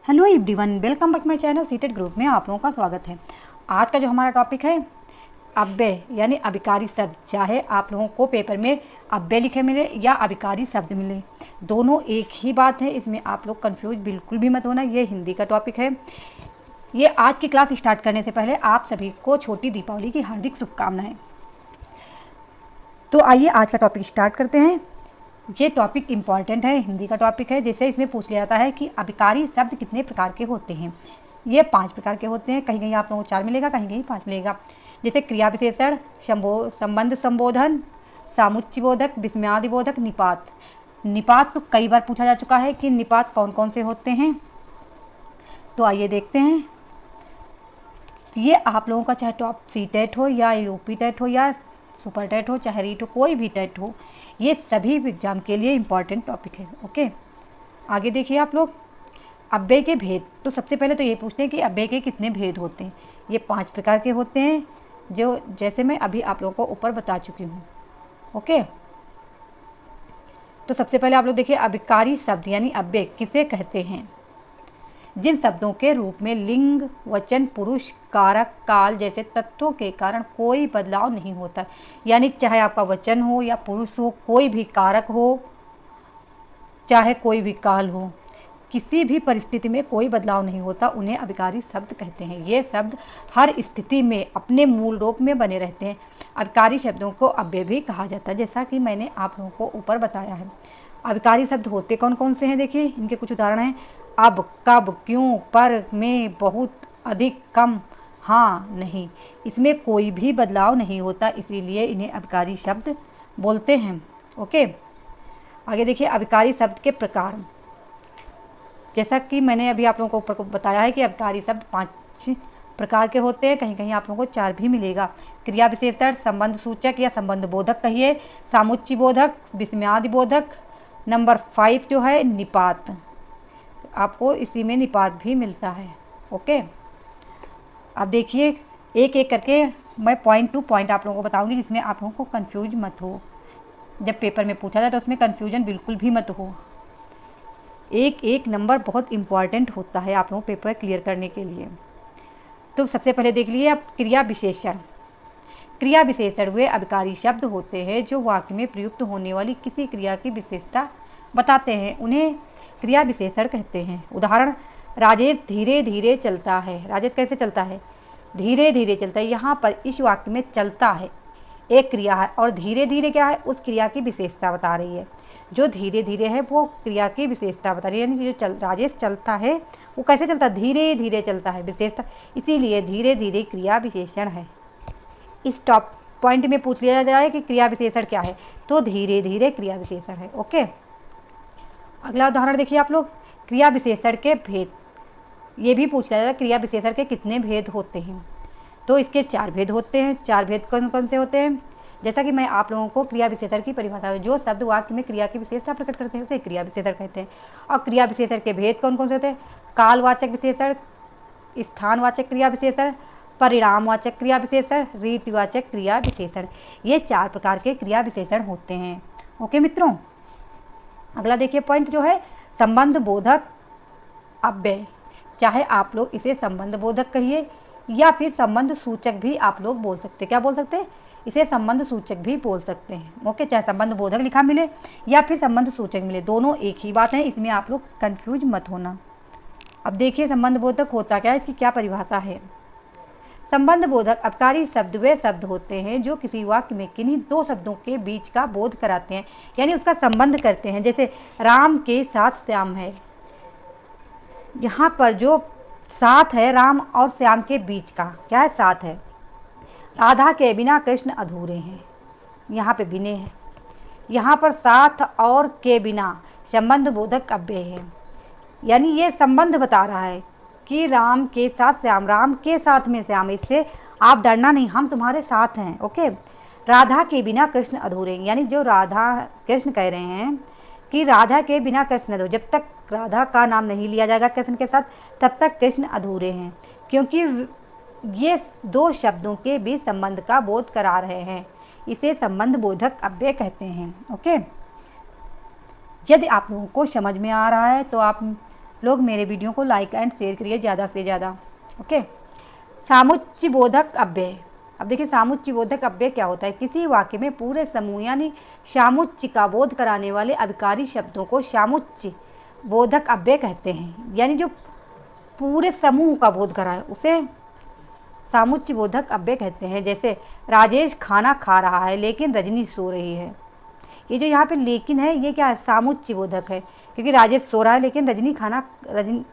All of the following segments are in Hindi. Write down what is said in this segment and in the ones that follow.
Hello everyone, welcome back my channel seated group में आप लोगों का स्वागत है। आज का जो हमारा टॉपिक है अव्यय यानी अभिकारी शब्द। चाहे आप लोगों को पेपर में अव्यय लिखे मिले या अभिकारी शब्द मिले, दोनों एक ही बात है। इसमें आप लोग कंफ्यूज बिल्कुल भी मत होना। ये हिंदी का टॉपिक है। ये आज की क्लास स्टार्ट करने से पहले आप सभी को छोटी दीपावली की हार्दिक शुभकामनाएं। तो आइए आज का टॉपिक स्टार्ट करते हैं। ये टॉपिक इम्पॉर्टेंट है, हिंदी का टॉपिक है। जैसे इसमें पूछ लिया जाता है कि अभिकारी शब्द कितने प्रकार के होते हैं। ये 5 प्रकार के होते हैं। कहीं कहीं आप लोगों को 4 मिलेगा, कहीं कहीं 5 मिलेगा। जैसे क्रिया विशेषण, संबंध संबोधन, सामुच्चयबोधक, विस्मयादिबोधक, निपात। निपात तो कई बार पूछा जा चुका है कि निपात कौन कौन से होते हैं। तो आइए देखते हैं। ये आप लोगों का चाहे टॉप सी टेट हो या यूपी टेट हो या सुपर टेट हो, चाहे रीट हो, कोई भी टेट हो, ये सभी एग्जाम के लिए इम्पॉर्टेंट टॉपिक है। ओके, आगे देखिए आप लोग। अव्यय के भेद। तो सबसे पहले तो ये पूछते हैं कि अव्यय के कितने भेद होते हैं। ये 5 प्रकार के होते हैं, जो जैसे मैं अभी आप लोगों को ऊपर बता चुकी हूँ। ओके, तो सबसे पहले आप लोग देखिए अभिकारी शब्द यानी अव्यय किसे कहते हैं। जिन शब्दों के रूप में लिंग, वचन, पुरुष, कारक, काल जैसे तत्वों के कारण कोई बदलाव नहीं होता। यानी चाहे आपका वचन हो या पुरुष हो, कोई भी कारक हो, चाहे कोई भी काल हो, किसी भी परिस्थिति में कोई बदलाव नहीं होता, उन्हें अभिकारी शब्द कहते हैं। ये शब्द हर स्थिति में अपने मूल रूप में बने रहते हैं। अभिकारी शब्दों को अव्यय भी कहा जाता है, जैसा कि मैंने आप लोगों को ऊपर बताया है। अभिकारी शब्द होते कौन कौन से हैं देखिए, इनके कुछ उदाहरण हैं। अब, कब, क्यों, पर, में, बहुत, अधिक, कम, हाँ, नहीं। इसमें कोई भी बदलाव नहीं होता, इसीलिए इन्हें अभिकारी शब्द बोलते हैं। ओके, आगे देखिए अभिकारी शब्द के प्रकार। जैसा कि मैंने अभी आप लोगों को ऊपर को बताया है कि अभिकारी शब्द 5 प्रकार के होते हैं। कहीं कहीं आप लोगों को 4 भी मिलेगा। क्रिया विशेषण, संबंध सूचक या संबंध बोधक कहिए, सामुच्चय बोधक, विस्मयादि बोधक। नंबर 5 जो है निपात, आपको इसी में निपात भी मिलता है। ओके, अब देखिए एक एक करके मैं पॉइंट टू पॉइंट आप लोगों को बताऊंगी, जिसमें आप लोगों को कंफ्यूज मत हो। जब पेपर में पूछा जाए तो उसमें कंफ्यूजन बिल्कुल भी मत हो। एक एक नंबर बहुत इम्पॉर्टेंट होता है आप लोगों को पेपर क्लियर करने के लिए। तो सबसे पहले देख लिए आप क्रिया विशेषण। क्रिया विशेषण वे अभिकारी शब्द होते हैं जो वाक्य में प्रयुक्त होने वाली किसी क्रिया की विशेषता बताते हैं, उन्हें क्रिया विशेषण कहते हैं। उदाहरण, राजेश धीरे धीरे चलता है। राजेश कैसे चलता है? धीरे धीरे चलता है। यहाँ पर इस वाक्य में चलता है एक क्रिया है और धीरे धीरे क्या है, उस क्रिया की विशेषता बता रही है। जो धीरे धीरे है वो क्रिया की विशेषता बता रही है। यानी जो राजेश चलता है वो कैसे चलता है? धीरे धीरे चलता है, विशेषता, इसीलिए धीरे धीरे क्रिया विशेषण है। इस टॉप पॉइंट में पूछ लिया जाए कि क्रिया विशेषण क्या है, तो धीरे धीरे क्रिया विशेषण है। ओके, अगला उदाहरण देखिए आप लोग, क्रिया विशेषण के भेद। ये भी पूछ लिया जाता है क्रिया विशेषण के कितने भेद होते हैं, तो इसके 4 भेद होते हैं। 4 भेद कौन कौन से होते हैं? जैसा कि मैं आप लोगों को क्रिया विशेषण की परिभाषा, जो शब्द वाक्य में क्रिया की विशेषता प्रकट करते हैं उसे क्रिया विशेषण कहते हैं। और क्रिया विशेषण के भेद कौन कौन से होते हैं? कालवाचक विशेषण, स्थानवाचक क्रिया विशेषण, परिणामवाचक क्रिया विशेषण, रीतिवाचक क्रिया विशेषण। ये 4 प्रकार के क्रिया विशेषण होते हैं। ओके मित्रों, अगला देखिए पॉइंट जो है संबंध बोधक अव्यय। चाहे आप लोग इसे संबंध बोधक कहिए या फिर संबंध सूचक भी आप लोग बोल सकते हैं। क्या बोल सकते हैं? इसे संबंध सूचक भी बोल सकते हैं। ओके, चाहे संबंध बोधक लिखा मिले या फिर संबंध सूचक मिले, दोनों एक ही बात है, इसमें आप लोग कंफ्यूज मत होना। अब देखिए संबंध बोधक होता क्या है, इसकी क्या परिभाषा है। संबंध बोधक अभिकारी शब्द वे शब्द होते हैं जो किसी वाक्य में किन्हीं 2 शब्दों के बीच का बोध कराते हैं, यानी उसका संबंध करते हैं। जैसे राम के साथ श्याम है, यहाँ पर जो साथ है राम और श्याम के बीच का क्या है? साथ है। राधा के बिना कृष्ण अधूरे हैं, यहाँ पे बिने है। यहाँ पर साथ और के बिना संबंध बोधक अव्यय है, यानी ये संबंध बता रहा है कि राम के साथ श्याम, राम के साथ में श्याम, इससे आप डरना नहीं, हम तुम्हारे साथ हैं। ओके, राधा के बिना कृष्ण अधूरे, यानी जो राधा कृष्ण कह रहे हैं कि राधा के बिना कृष्ण अधूरे, जब तक राधा का नाम नहीं लिया जाएगा कृष्ण के साथ तब तक कृष्ण अधूरे हैं, क्योंकि ये 2 शब्दों के बीच संबंध का बोध करा रहे हैं। इसे संबंध बोधक अव्यय कहते हैं। ओके, यदि आप लोगों को समझ में आ रहा है तो आप लोग मेरे वीडियो को लाइक एंड शेयर करिए ज़्यादा से ज़्यादा। ओके। सामुच्चयबोधक अव्यय। अब देखिए सामुच्चयबोधक अव्यय क्या होता है? किसी वाक्य में पूरे समूह यानी सामुच्चय का बोध कराने वाले अभिकारी शब्दों को सामुच्चय बोधक अव्यय कहते हैं। यानी जो पूरे समूह का बोध कराए उसे सामुच्चय बोधक अव्यय कहते हैं। जैसे राजेश खाना खा रहा है लेकिन रजनी सो रही है। ये जो यहाँ पे लेकिन है ये क्या है? सामुच्चय बोधक है, क्योंकि राजेश सो रहा है लेकिन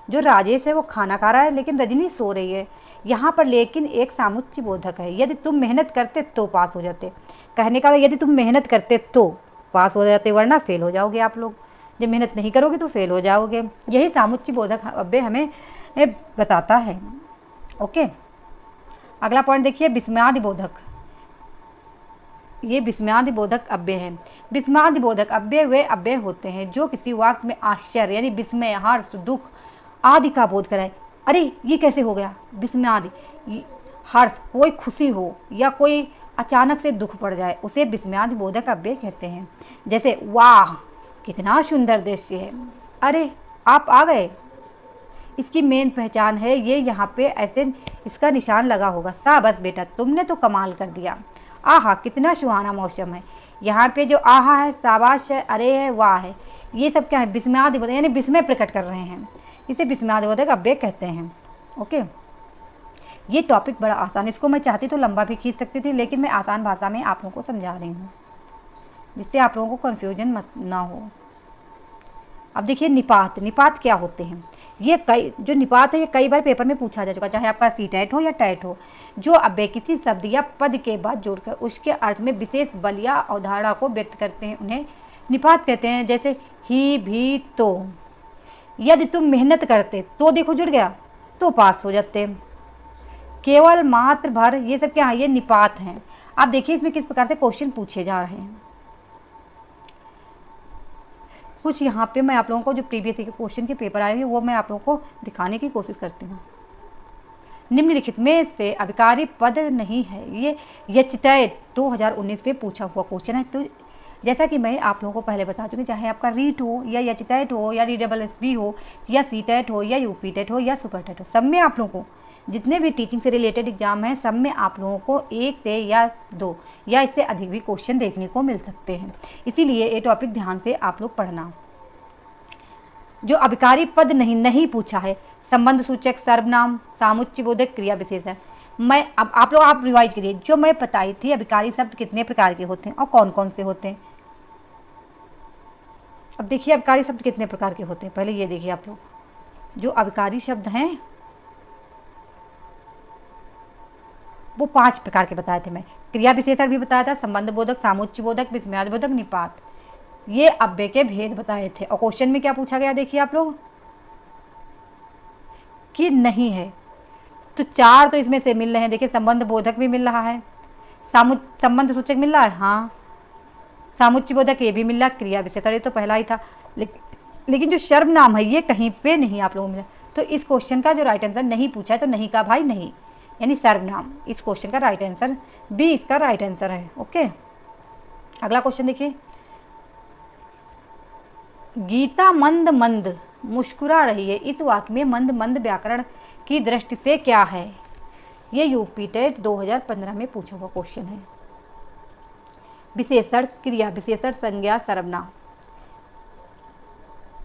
जो राजेश है वो खाना खा रहा है लेकिन रजनी सो रही है। यहाँ पर लेकिन एक सामुच्चय बोधक है। यदि तुम मेहनत करते तो पास हो जाते। कहने का यदि तुम मेहनत करते तो पास हो जाते, वरना फेल हो जाओगे आप लोग। जब मेहनत नहीं करोगे तो फेल हो जाओगे। यही सामुच्चय बोधक अव्यय हमें बताता है। ओके। अगला पॉइंट देखिए विस्मयादि बोधक। ये विस्मयादि बोधक अव्यय है। विस्मयादि बोधक अव्यय वे अव्यय होते हैं जो किसी वाक्य में आश्चर्य यानी विस्मय, हर्ष, दुख आदि का बोध कराए। अरे ये कैसे हो गया? विस्मयादि हर्ष, कोई खुशी हो या कोई अचानक से दुख पड़ जाए उसे विस्मयादि बोधक अव्यय कहते हैं। जैसे वाह कितना सुंदर दृश्य है, अरे आप आ गए। इसकी मेन पहचान है ये यहाँ पे ऐसे इसका निशान लगा होगा। शाबाश बेटा तुमने तो कमाल कर दिया। आहा कितना सुहाना मौसम है। यहाँ पे जो आहा है, शाबाश है, अरे है, वाह है, ये सब क्या है? विस्मयादि बोधक यानी विस्मय प्रकट कर रहे हैं। इसे विस्मयादि बोधक अव्यय कहते हैं। ओके। ये टॉपिक बड़ा आसान, इसको मैं चाहती तो लंबा भी खींच सकती थी, लेकिन मैं आसान भाषा में आप लोगों को समझा रही हूँ जिससे आप लोगों को कन्फ्यूजन मत ना हो। अब देखिए निपात। निपात क्या होते हैं? ये जो निपात है ये कई बार पेपर में पूछा जा चुका, चाहे आपका सीटेट हो या टेट हो। जो अव्यय किसी शब्द या पद के बाद जोड़कर उसके अर्थ में विशेष बल या अवधारणा को व्यक्त करते हैं उन्हें निपात कहते हैं। जैसे ही, भी, तो। यदि तुम मेहनत करते तो देखो जुड़ गया तो पास हो जाते। केवल, मात्र, भर, ये सब क्या है? ये निपात हैं। आप देखिए इसमें किस प्रकार से क्वेश्चन पूछे जा रहे हैं। कुछ यहाँ पे मैं आप लोगों को जो प्रीवियस के क्वेश्चन के पेपर आए हैं वो मैं आप लोगों को दिखाने की कोशिश करती हूँ। निम्नलिखित में से अभिकारी पद नहीं है। ये यचटेट 2019 में पूछा हुआ क्वेश्चन है। तो जैसा कि मैं आप लोगों को पहले बता चुकी, चाहे आपका रीट हो या यचटेट हो या REESB हो या सीटेट हो या यूपीटेट हो या सुपरटेट हो, सब में आप लोगों को जितने भी टीचिंग से रिलेटेड एग्जाम हैं सब में आप लोगों को 1 से या 2 या इससे अधिक भी क्वेश्चन देखने को मिल सकते हैं। इसीलिए ये टॉपिक ध्यान से आप लोग पढ़ना। जो अभिकारी पद नहीं पूछा है, संबंध सूचक, सर्वनाम, सामुच्चय बोधक, क्रिया विशेषण। मैं अब आप रिवाइज करिए जो मैं बताई थी। अभिकारी शब्द कितने प्रकार के होते हैं और कौन कौन से होते हैं। अब देखिए अभिकारी शब्द कितने प्रकार के होते हैं। पहले ये देखिए आप लोग जो अभिकारी शब्द हैं वो 5 प्रकार के बताए थे। मैं क्रिया विशेषण भी बताया था, संबंध बोधक, सामुच्चय बोधक, विस्मयादि बोधक, निपात। ये अव्यय के भेद बताए थे। और क्वेश्चन में क्या पूछा गया देखिए आप लोग कि नहीं है तो 4 तो इसमें से मिल रहे हैं। देखिए संबंध बोधक भी मिल रहा है, संबंध सूचक मिल रहा है, हाँ, सामुच्चय बोधक ये भी मिल रहा, क्रिया विशेषण ये तो पहला ही था। लेकिन जो सर्वनाम है ये कहीं पे नहीं आप लोगों को मिला। तो इस क्वेश्चन का जो राइट आंसर नहीं पूछा है तो नहीं का भाई नहीं, यानी सर्वनाम इस क्वेश्चन का राइट आंसर बी इसका राइट आंसर है। ओके। अगला क्वेश्चन देखिए, गीता मंद मंद मुस्कुरा रही है, इस वाक्य में मंद मंद व्याकरण की दृष्टि से क्या है? ये यूपीटेट 2015 में पूछा हुआ क्वेश्चन है। विशेषण, क्रिया विशेषण, संज्ञा, सर्वनाम।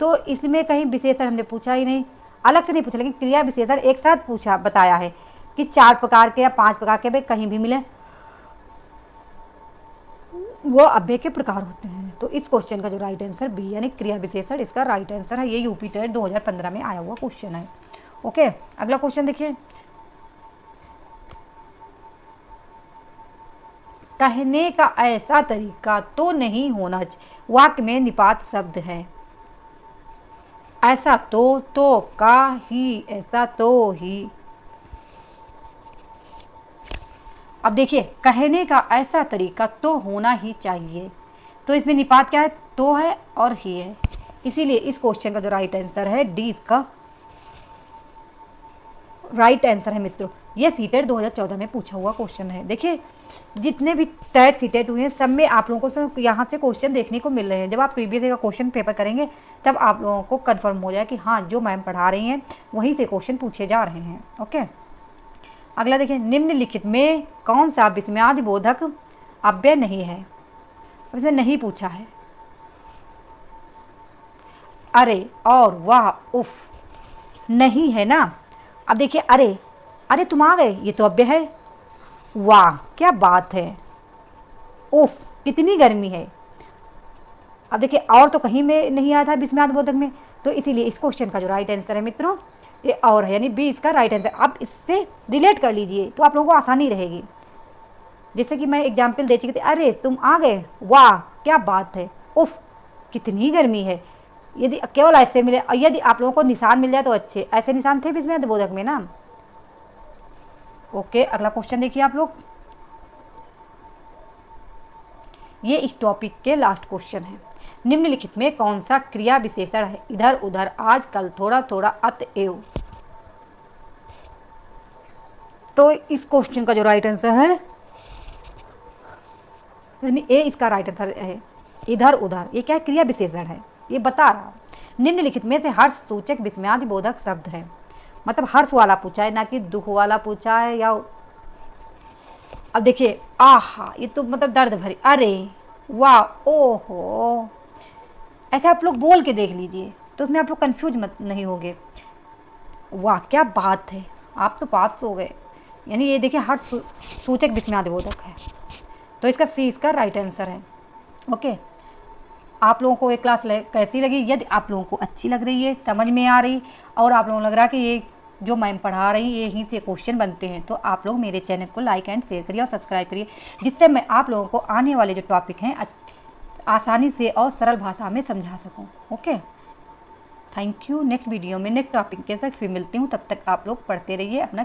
तो इसमें कहीं विशेषण हमने पूछा ही नहीं, अलग से नहीं पूछा, लेकिन क्रिया विशेषण एक साथ पूछा, बताया है कि 4 प्रकार के या 5 प्रकार के कहीं भी मिले वो अव्यय के प्रकार होते हैं। तो इस क्वेश्चन का जो राइट आंसर बी यानी क्रिया विशेषण इसका राइट आंसर है। ये यूपीटेट 2015 में आया हुआ क्वेश्चन है। ओके। अगला क्वेश्चन देखिए, कहने का ऐसा तरीका तो नहीं होना चाहिए। वाक्य में निपात शब्द है। ऐसा तो का ही, ऐसा तो ही। अब देखिए कहने का ऐसा तरीका तो होना ही चाहिए, तो इसमें निपात क्या है? तो है और ही है। इसीलिए इस क्वेश्चन का जो राइट आंसर है डी इसका राइट आंसर है मित्रों। ये सीटेट 2014 में पूछा हुआ क्वेश्चन है। देखिए जितने भी टेट सीटेट हुए हैं सब में आप लोगों को यहाँ से क्वेश्चन देखने को मिल रहे हैं। जब आप प्रीवियस ईयर का क्वेश्चन पेपर करेंगे तब आप लोगों को कंफर्म हो जाए कि हाँ जो मैम पढ़ा रही हैं वहीं से क्वेश्चन पूछे जा रहे हैं। ओके, अगला देखिए, निम्नलिखित में कौन सा विस्मयादि बोधक अव्यय नहीं है? अब इसमें नहीं पूछा है। अरे, और, वाह, उफ, नहीं है ना। अब देखिए, अरे अरे तुम आ गए, ये तो अव्यय है। वाह क्या बात है, उफ कितनी गर्मी है। अब देखिए और तो कहीं में नहीं आया था विस्मयादि बोधक में, तो इसीलिए इस क्वेश्चन का जो राइट आंसर है मित्रों ये और है, यानी बी इसका राइट आंसर। अब इससे रिलेट कर लीजिए तो आप लोगों को आसानी रहेगी। जैसे कि मैं एग्जाम्पल दे चुकी थी, अरे तुम आ गए, वाह क्या बात है, उफ कितनी गर्मी है। यदि केवल ऐसे मिले, यदि आप लोगों को निशान मिल जाए तो अच्छे, ऐसे निशान थे विस्मयादि बोधक में ना। ओके, अगला क्वेश्चन देखिए आप लोग, ये इस टॉपिक के लास्ट क्वेश्चन है। निम्नलिखित में कौन सा क्रिया विशेषण है? इधर उधर, आज कल, थोड़ा थोड़ा, अतएव। तो इस क्वेश्चन का जो राइट आंसर है, यानी ए इसका राइट आंसर है। इधर उधर ये क्या क्रिया विशेषण है, ये बता रहा। निम्नलिखित में से हर्ष सूचक विस्मयादि बोधक शब्द है। मतलब हर्ष वाला पूछा है, ना कि दुख वाला पूछा है। या अब देखिए, आहा ये तो मतलब दर्द भरी, अरे वाह, ओहो, ऐसे आप लोग बोल के देख लीजिए तो उसमें आप लोग कंफ्यूज मत नहीं होंगे। वाह क्या बात है, आप तो पास हो गए। यानी ये देखिए हर्ष सूचक विस्मयादि बोधक है, तो इसका सी इसका राइट आंसर है। ओके, आप लोगों को ये क्लास कैसी लगी? यदि आप लोगों को अच्छी लग रही है, समझ में आ रही, और आप लोगों को लग रहा है कि ये जो मैम पढ़ा रही है यहीं से क्वेश्चन बनते हैं, तो आप लोग मेरे चैनल को लाइक एंड शेयर करिए और सब्सक्राइब करिए, जिससे मैं आप लोगों को आने वाले जो टॉपिक हैं आसानी से और सरल भाषा में समझा सकूं। Okay, thank you. Next video में नेक्स्ट टॉपिक के साथ फिर मिलती हूँ, तब तक आप लोग पढ़ते रहिए, अपना